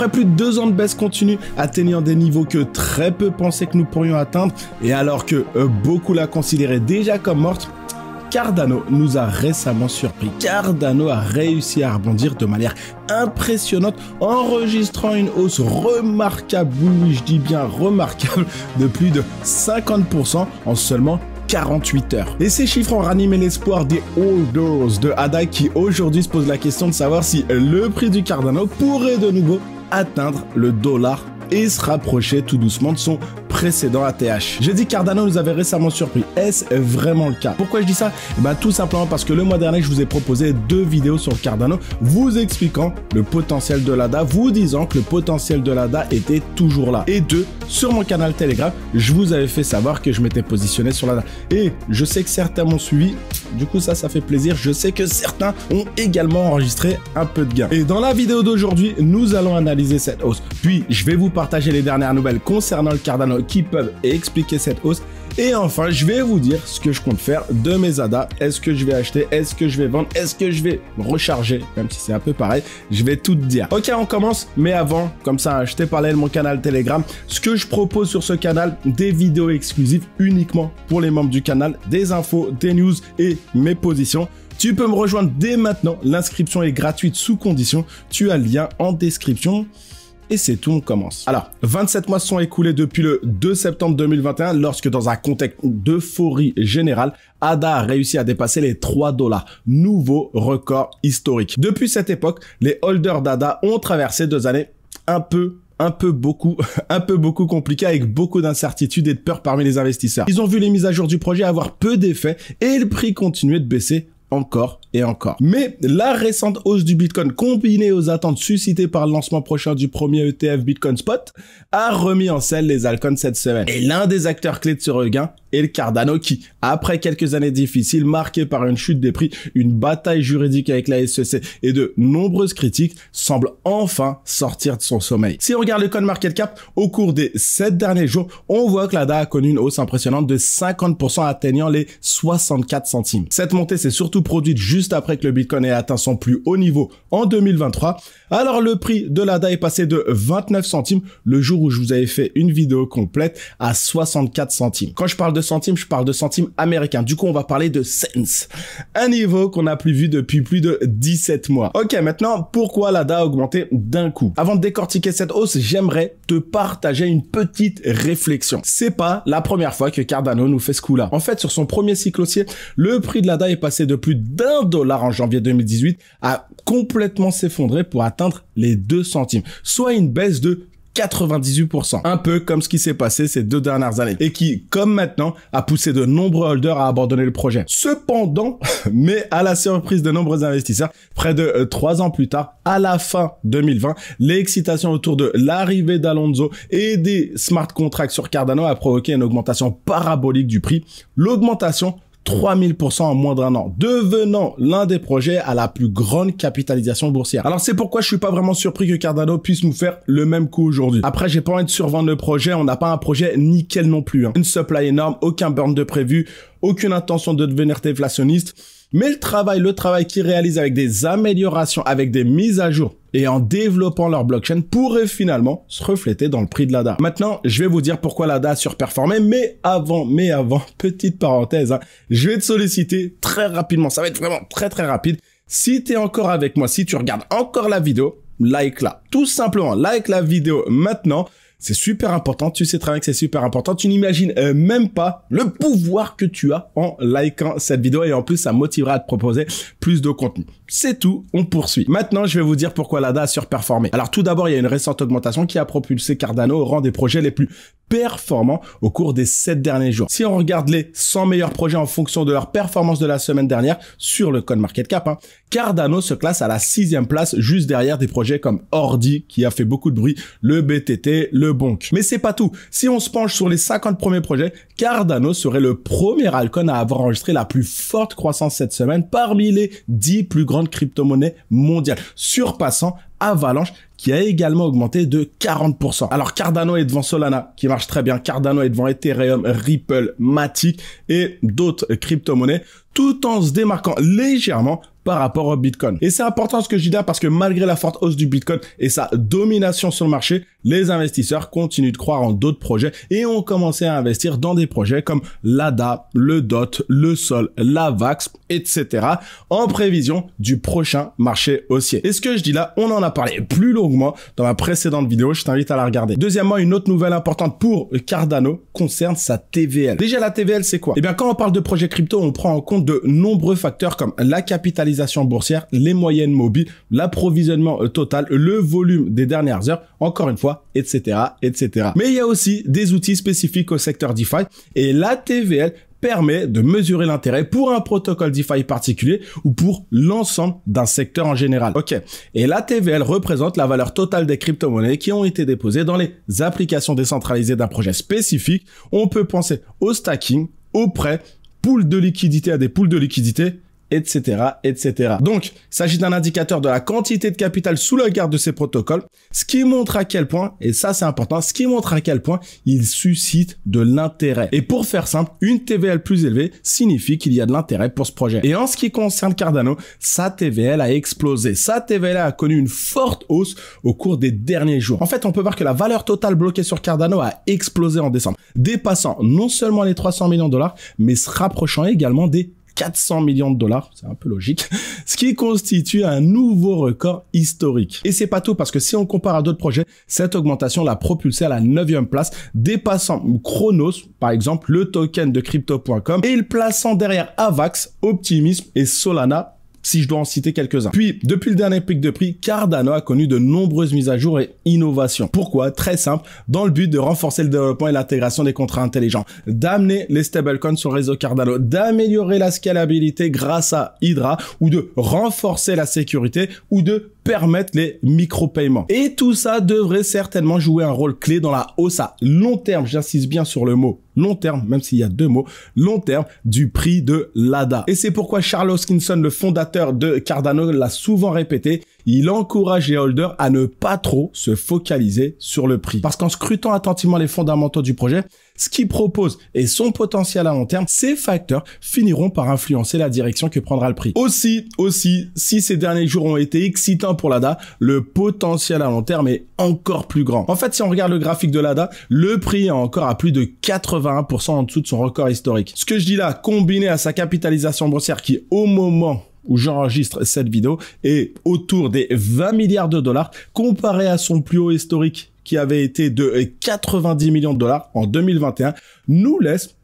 Après plus de 2 ans de baisse continue, atteignant des niveaux que très peu pensaient que nous pourrions atteindre, et alors que beaucoup la considéraient déjà comme morte, Cardano nous a récemment surpris. Cardano a réussi à rebondir de manière impressionnante, enregistrant une hausse remarquable, oui, je dis bien remarquable, de plus de 50% en seulement 48 heures. Et ces chiffres ont ranimé l'espoir des holders de ADA qui aujourd'hui se posent la question de savoir si le prix du Cardano pourrait de nouveau atteindre le dollar et se rapprocher tout doucement de son précédent ATH. J'ai dit Cardano nous avait récemment surpris. Est-ce vraiment le cas? Pourquoi je dis ça? Tout simplement parce que le mois dernier, je vous ai proposé 2 vidéos sur le Cardano, vous expliquant le potentiel de l'ADA, vous disant que le potentiel de l'ADA était toujours là. Et 2, sur mon canal Telegram, je vous avais fait savoir que je m'étais positionné sur l'ADA. Et je sais que certains m'ont suivi, du coup ça fait plaisir. Je sais que certains ont également enregistré un peu de gain. Et dans la vidéo d'aujourd'hui, nous allons analyser cette hausse. Puis je vais vous partager les dernières nouvelles concernant le Cardano qui peuvent expliquer cette hausse. Et enfin, je vais vous dire ce que je compte faire de mes ADA. Est-ce que je vais acheter? Est-ce que je vais vendre? Est-ce que je vais recharger? Même si c'est un peu pareil, je vais tout dire. Ok, on commence. Mais avant, comme ça, je t'ai parlé de mon canal Telegram. Ce que je propose sur ce canal, des vidéos exclusives uniquement pour les membres du canal, des infos, des news et mes positions. Tu peux me rejoindre dès maintenant. L'inscription est gratuite sous condition. Tu as le lien en description. Et c'est tout, on commence. Alors, 27 mois se sont écoulés depuis le 2 septembre 2021, lorsque dans un contexte d'euphorie générale, ADA a réussi à dépasser les 3 $. Nouveau record historique. Depuis cette époque, les holders d'ADA ont traversé 2 années un peu beaucoup compliqué avec beaucoup d'incertitudes et de peur parmi les investisseurs. Ils ont vu les mises à jour du projet avoir peu d'effet et le prix continuer de baisser encore et encore. Mais la récente hausse du Bitcoin combinée aux attentes suscitées par le lancement prochain du premier ETF Bitcoin Spot a remis en selle les altcoins cette semaine. Et l'un des acteurs clés de ce regain est le Cardano qui, après quelques années difficiles marquées par une chute des prix, une bataille juridique avec la SEC et de nombreuses critiques, semble enfin sortir de son sommeil. Si on regarde le CoinMarketCap, au cours des 7 derniers jours, on voit que l'ADA a connu une hausse impressionnante de 50% atteignant les 64 centimes. Cette montée s'est surtout produite juste après que le Bitcoin ait atteint son plus haut niveau en 2023. Alors le prix de l'ADA est passé de 29 centimes le jour où je vous avais fait une vidéo complète à 64 centimes. Quand je parle de centimes, je parle de centimes américains. Du coup, on va parler de cents. Un niveau qu'on n'a plus vu depuis plus de 17 mois. Ok, maintenant, pourquoi l'ADA a augmenté d'un coup? Avant de décortiquer cette hausse, j'aimerais te partager une petite réflexion. C'est pas la première fois que Cardano nous fait ce coup-là. En fait, sur son premier cycle haussier, le prix de l'ADA est passé de plus d'1 $ en janvier 2018 à complètement s'effondrer pour atteindre les 2 centimes, soit une baisse de 98%. Un peu comme ce qui s'est passé ces 2 dernières années et qui, comme maintenant, a poussé de nombreux holders à abandonner le projet. Cependant, mais à la surprise de nombreux investisseurs, près de 3 ans plus tard, à la fin 2020, l'excitation autour de l'arrivée d'Alonzo et des smart contracts sur Cardano a provoqué une augmentation parabolique du prix. L'augmentation 3000% en moins d'1 an, devenant l'un des projets à la plus grande capitalisation boursière. Alors c'est pourquoi je suis pas vraiment surpris que Cardano puisse nous faire le même coup aujourd'hui. Après, j'ai pas envie de survendre le projet, on n'a pas un projet nickel non plus. Une supply énorme, aucun burn de prévu, aucune intention de devenir déflationniste. Mais le travail qu'ils réalisent avec des améliorations, avec des mises à jour et en développant leur blockchain pourrait finalement se refléter dans le prix de l'ADA. Maintenant, je vais vous dire pourquoi l'ADA a surperformé, mais avant, petite parenthèse, je vais te solliciter très rapidement, ça va être vraiment très rapide. Si tu es encore avec moi, si tu regardes encore la vidéo, like-la. Tout simplement, like la vidéo maintenant. C'est super important, tu sais très bien que c'est super important, tu n'imagines même pas le pouvoir que tu as en likant cette vidéo et en plus ça motivera à te proposer plus de contenu. C'est tout, on poursuit. Maintenant, je vais vous dire pourquoi l'ADA a surperformé. Alors tout d'abord, il y a une récente augmentation qui a propulsé Cardano au rang des projets les plus performants au cours des 7 derniers jours. Si on regarde les 100 meilleurs projets en fonction de leur performance de la semaine dernière sur le CoinMarketCap, Cardano se classe à la 6e place juste derrière des projets comme Ordi qui a fait beaucoup de bruit, le BTT, le Bonk. Mais c'est pas tout. Si on se penche sur les 50 premiers projets, Cardano serait le premier altcoin à avoir enregistré la plus forte croissance cette semaine parmi les 10 plus grandes crypto-monnaies mondiales, surpassant Avalanche qui a également augmenté de 40%. Alors Cardano est devant Solana qui marche très bien, Cardano est devant Ethereum, Ripple, Matic et d'autres crypto-monnaies. tout en se démarquant légèrement par rapport au Bitcoin. Et c'est important ce que je dis là parce que malgré la forte hausse du Bitcoin et sa domination sur le marché, les investisseurs continuent de croire en d'autres projets et ont commencé à investir dans des projets comme l'ADA, le DOT, le SOL, la VAX, etc. en prévision du prochain marché haussier. Et ce que je dis là, on en a parlé plus longuement dans ma précédente vidéo, je t'invite à la regarder. Deuxièmement, une autre nouvelle importante pour Cardano concerne sa TVL. Déjà, la TVL, c'est quoi? Eh bien, quand on parle de projet crypto, on prend en compte de nombreux facteurs comme la capitalisation boursière, les moyennes mobiles, l'approvisionnement total, le volume des dernières heures, encore une fois, etc., etc. Mais il y a aussi des outils spécifiques au secteur DeFi et la TVL permet de mesurer l'intérêt pour un protocole DeFi particulier ou pour l'ensemble d'un secteur en général. Ok. Et la TVL représente la valeur totale des crypto-monnaies qui ont été déposées dans les applications décentralisées d'un projet spécifique. On peut penser au stacking, au prêt, pool de liquidité à des pools de liquidité, etc., etc. Donc, il s'agit d'un indicateur de la quantité de capital sous la garde de ces protocoles, ce qui montre à quel point, et ça c'est important, ce qui montre à quel point ils suscitent de l'intérêt. Et pour faire simple, une TVL plus élevée signifie qu'il y a de l'intérêt pour ce projet. Et en ce qui concerne Cardano, sa TVL a explosé. Sa TVL a connu une forte hausse au cours des derniers jours. En fait, on peut voir que la valeur totale bloquée sur Cardano a explosé en décembre, dépassant non seulement les 300 millions de dollars, mais se rapprochant également des 400 millions de dollars, c'est un peu logique, ce qui constitue un nouveau record historique. Et c'est pas tout parce que si on compare à d'autres projets, cette augmentation l'a propulsé à la 9e place, dépassant Chronos, par exemple, le token de crypto.com, et le plaçant derrière Avax, Optimism et Solana, si je dois en citer quelques-uns. Puis, depuis le dernier pic de prix, Cardano a connu de nombreuses mises à jour et innovations. Pourquoi? Très simple, dans le but de renforcer le développement et l'intégration des contrats intelligents, d'amener les stablecoins sur le réseau Cardano, d'améliorer la scalabilité grâce à Hydra, ou de renforcer la sécurité, ou de permettre les micro-paiements. Et tout ça devrait certainement jouer un rôle clé dans la hausse à long terme, j'insiste bien sur le mot long terme, même s'il y a deux mots, long terme du prix de l'ADA. Et c'est pourquoi Charles Hoskinson, le fondateur de Cardano, l'a souvent répété, il encourage les holders à ne pas trop se focaliser sur le prix. Parce qu'en scrutant attentivement les fondamentaux du projet, ce qu'il propose et son potentiel à long terme, ces facteurs finiront par influencer la direction que prendra le prix. Aussi, si ces derniers jours ont été excitants pour l'ADA, le potentiel à long terme est encore plus grand. En fait, si on regarde le graphique de l'ADA, le prix est encore à plus de 81% en dessous de son record historique. Ce que je dis là, combiné à sa capitalisation boursière qui, au moment où j'enregistre cette vidéo, est autour des 20 milliards de dollars, comparé à son plus haut historique qui avait été de 90 millions de dollars en 2021, nous laisse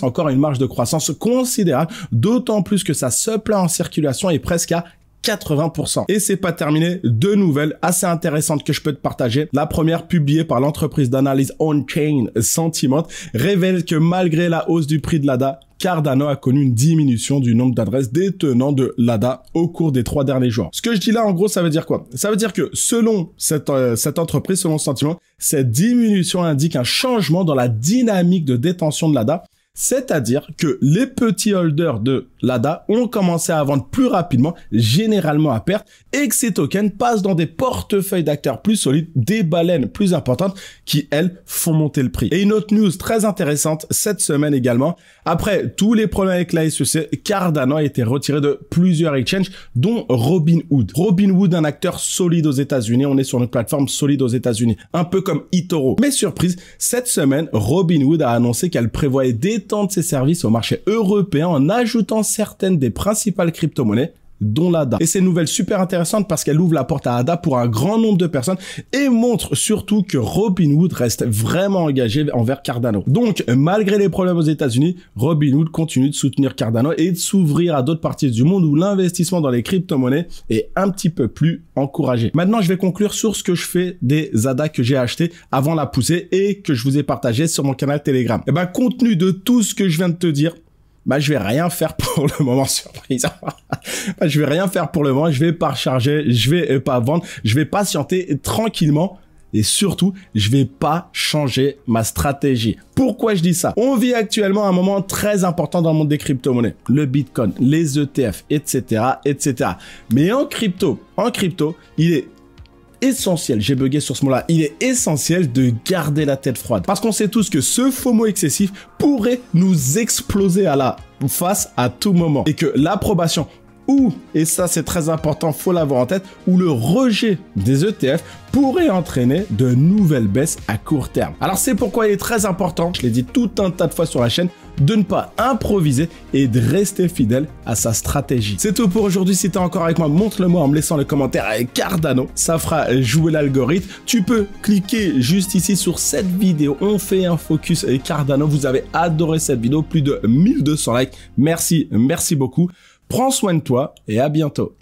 encore une marge de croissance considérable, d'autant plus que sa supply en circulation est presque à 80%. Et c'est pas terminé, deux nouvelles assez intéressantes que je peux te partager. La première, publiée par l'entreprise d'analyse On-Chain Sentiment, révèle que malgré la hausse du prix de l'ADA, Cardano a connu une diminution du nombre d'adresses détenant de l'ADA au cours des 3 derniers jours. Ce que je dis là, en gros, ça veut dire quoi? Ça veut dire que selon cette entreprise, selon Sentiment, cette diminution indique un changement dans la dynamique de détention de l'ADA. C'est-à-dire que les petits holders de l'ADA ont commencé à vendre plus rapidement, généralement à perte, et que ces tokens passent dans des portefeuilles d'acteurs plus solides, des baleines plus importantes qui, elles, font monter le prix. Et une autre news très intéressante cette semaine également, après tous les problèmes avec la SEC, Cardano a été retiré de plusieurs exchanges, dont Robinhood. Robinhood, un acteur solide aux États-Unis, on est sur une plateforme solide aux États-Unis, un peu comme eToro. Mais surprise, cette semaine, Robinhood a annoncé qu'elle prévoyait d'étendre ses services au marché européen en ajoutant certaines des principales crypto-monnaies, dont l'ADA. Et c'est une nouvelle super intéressante parce qu'elle ouvre la porte à ADA pour un grand nombre de personnes et montre surtout que Robinhood reste vraiment engagé envers Cardano. Donc, malgré les problèmes aux États-Unis, Robinhood continue de soutenir Cardano et de s'ouvrir à d'autres parties du monde où l'investissement dans les crypto-monnaies est un petit peu plus encouragé. Maintenant, je vais conclure sur ce que je fais des ADA que j'ai achetés avant la poussée et que je vous ai partagé sur mon canal Telegram. Et ben, compte tenu de tout ce que je viens de te dire, je vais rien faire pour le moment, surprise. Je vais rien faire pour le moment, je vais pas recharger, je vais pas vendre, je vais patienter tranquillement et surtout, je vais pas changer ma stratégie. Pourquoi je dis ça? On vit actuellement un moment très important dans le monde des crypto-monnaies. Le Bitcoin, les ETF, etc., etc. Mais en crypto, il est essentiel, j'ai bugué sur ce mot-là, il est essentiel de garder la tête froide. Parce qu'on sait tous que ce FOMO excessif pourrait nous exploser à la face à tout moment. Et que l'approbation ou, et ça c'est très important, faut l'avoir en tête, ou le rejet des ETF pourrait entraîner de nouvelles baisses à court terme. Alors c'est pourquoi il est très important, je l'ai dit tout un tas de fois sur la chaîne, de ne pas improviser et de rester fidèle à sa stratégie. C'est tout pour aujourd'hui. Si tu es encore avec moi, montre-le-moi en me laissant le commentaire avec Cardano. Ça fera jouer l'algorithme. Tu peux cliquer juste ici sur cette vidéo. On fait un focus avec Cardano. Vous avez adoré cette vidéo. Plus de 1200 likes. Merci beaucoup. Prends soin de toi et à bientôt.